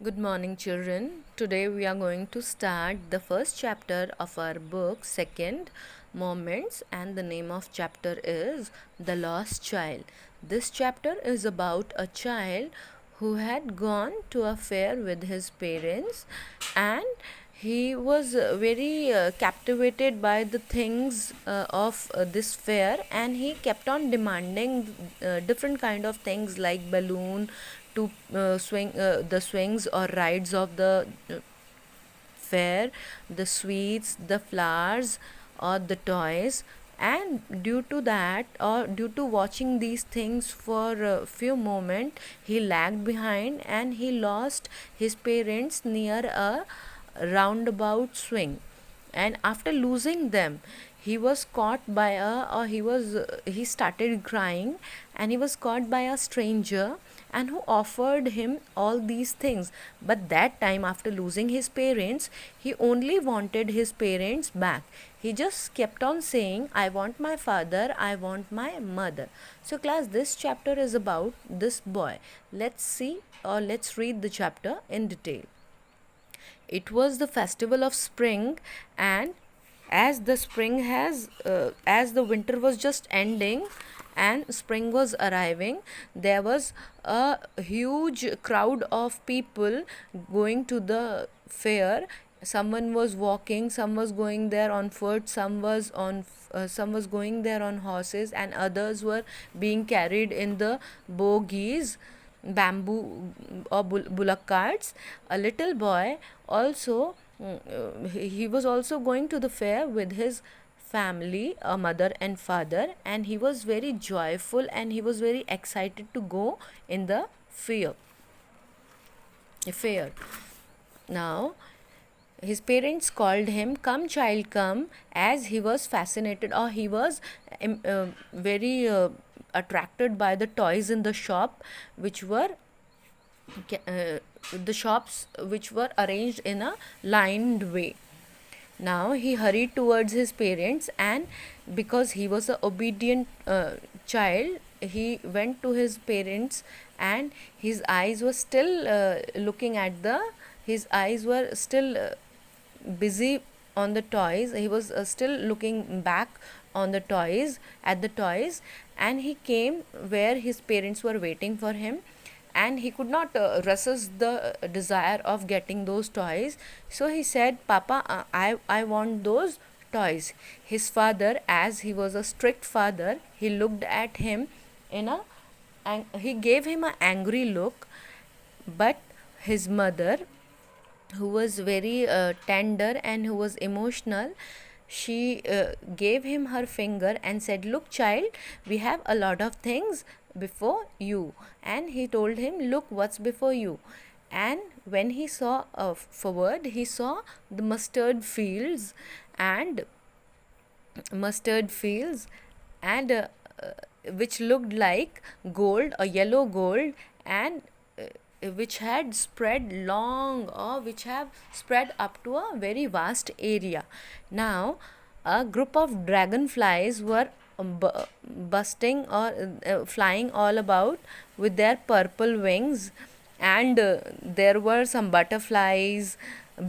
Good morning, children. Today we are going to start the first chapter of our book, Second Moments, and the name of chapter is The Lost Child. This chapter is about a child who had gone to a fair with his parents, and he was very captivated by the things of this fair, and he kept on demanding different kind of things like balloon to swing the swings or rides of the fair, the sweets, the flowers, or the toys. And due to that, or due to watching these things for a few moments, he lagged behind and he lost his parents near a roundabout swing. And after losing them, he was caught by he started crying, and he was caught by a stranger and who offered him all these things. But that time, after losing his parents, he only wanted his parents back. He just kept on saying, I want my father, I want my mother. So class, this chapter is about this boy. Let's see, or let's read the chapter in detail. It was the festival of spring, and as the winter was just ending and spring was arriving, there was a huge crowd of people going to the fair. Someone was walking, some was going there on foot, some was going there on horses, and others were being carried in the bogies, bamboo or bullock carts. A little boy also, he was also going to the fair with his family, a mother and father, and he was very joyful and he was very excited to go in the fair. Now his parents called him, come child, come, as he was fascinated, or he was very attracted by the toys in the shop, which were uh, the shops which were arranged in a lined way. Now he hurried towards his parents, and because he was an obedient child, he went to his parents, and his eyes were still his eyes were still busy on the toys. He was still looking back on the toys, at the toys, and he came where his parents were waiting for him, and he could not resist the desire of getting those toys. So he said, Papa, I want those toys. His father, as he was a strict father, he looked at him in a and he gave him an angry look. But his mother, who was very tender and who was emotional, she gave him her finger and said, look child, we have a lot of things before you. And he told him, look what's before you. And when he saw forward, he saw the and mustard fields and which looked like gold, a yellow gold, and which had spread long, or which have spread up to a very vast area. Now a group of dragonflies were busting or flying all about with their purple wings, and there were some butterflies,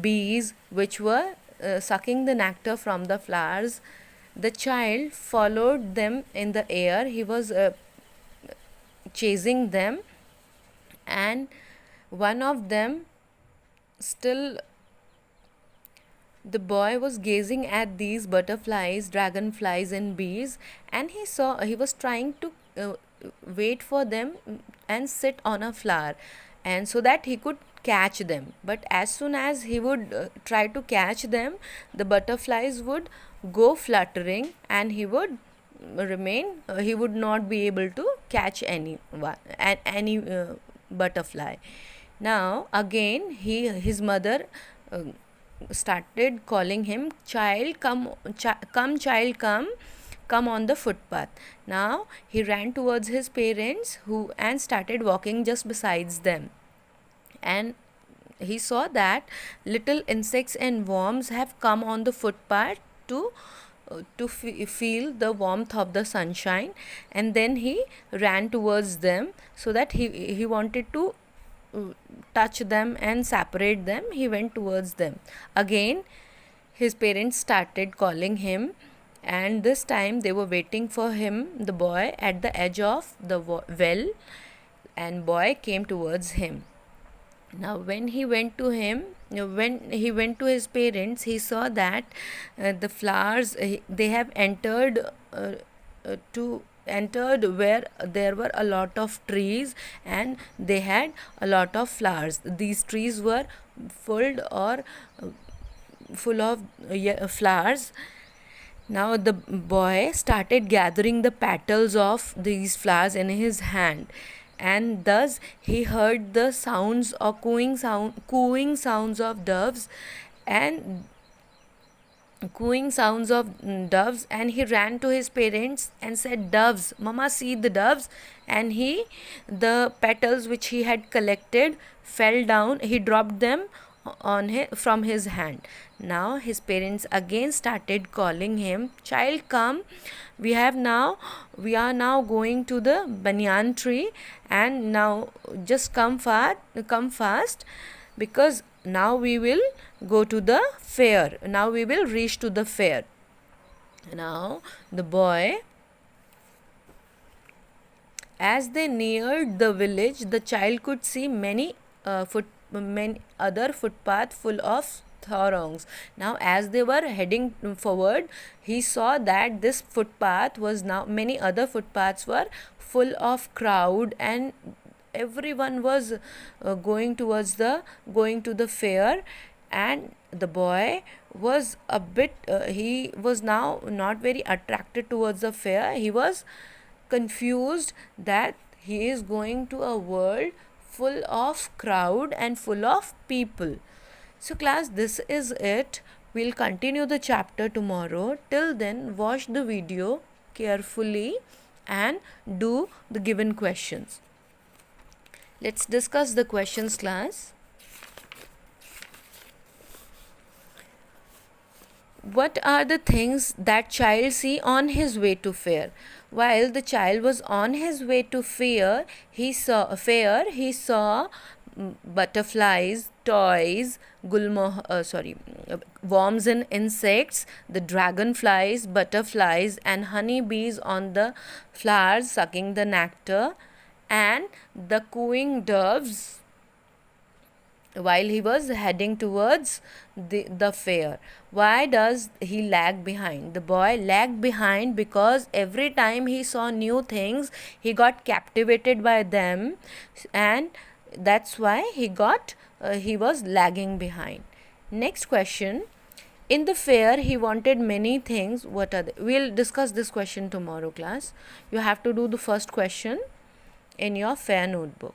bees, which were sucking the nectar from the flowers. The child followed them in the air. He was chasing them, and one of them still the boy was gazing at these butterflies, dragonflies, and bees, and he was trying to wait for them and sit on a flower, and so that he could catch them. But as soon as he would try to catch them, the butterflies would go fluttering, and he would not be able to catch any butterfly. Now again, his mother uh, started calling him, child, come child, come on the footpath. Now he ran towards his parents, who and started walking just besides them, and he saw that little insects and worms have come on the footpath to feel the warmth of the sunshine. And then he ran towards them, so that he wanted to touch them and separate them, he went towards them. Again, his parents started calling him, and this time they were waiting for him, the boy, at the edge of the well, and boy came towards him. Now when he went to his parents, he saw that the flowers, they have entered to entered where there were a lot of trees, and they had a lot of flowers. These trees were full or full of flowers. Now the boy started gathering the petals of these flowers in his hand, and thus he heard the sounds or cooing sounds of doves, and and he ran to his parents and said, "Doves, mama, see the doves." And the petals which he had collected fell down, he dropped them from his hand. Now his parents again started calling him, "Child, come, we are now going to the banyan tree, and now just come fast, because now we will go to the fair. Now we will reach to the fair." Now the boy, as they neared the village, the child could see many other footpath full of throngs. Now as they were heading forward, he saw that this footpath was now, many other footpaths were full of crowd, and everyone was going to the fair. And the boy was a bit he was now not very attracted towards the fair. He was confused that he is going to a world full of crowd and full of people. So class, this is it. We'll continue the chapter tomorrow. Till then, watch the video carefully and do the given questions. Let's discuss the questions, class. What are the things that child see on his way to fair? While the child was on his way to fair, he saw butterflies, toys, worms and insects, the dragonflies, butterflies, and honeybees on the flowers sucking the nectar, and the cooing doves while he was heading towards the fair. Why does he lag behind? The boy lagged behind because every time he saw new things, he got captivated by them, and that's why he was lagging behind. Next question. In the fair, he wanted many things. What are they? We'll discuss this question tomorrow, class. You have to do the first question in your fair notebook.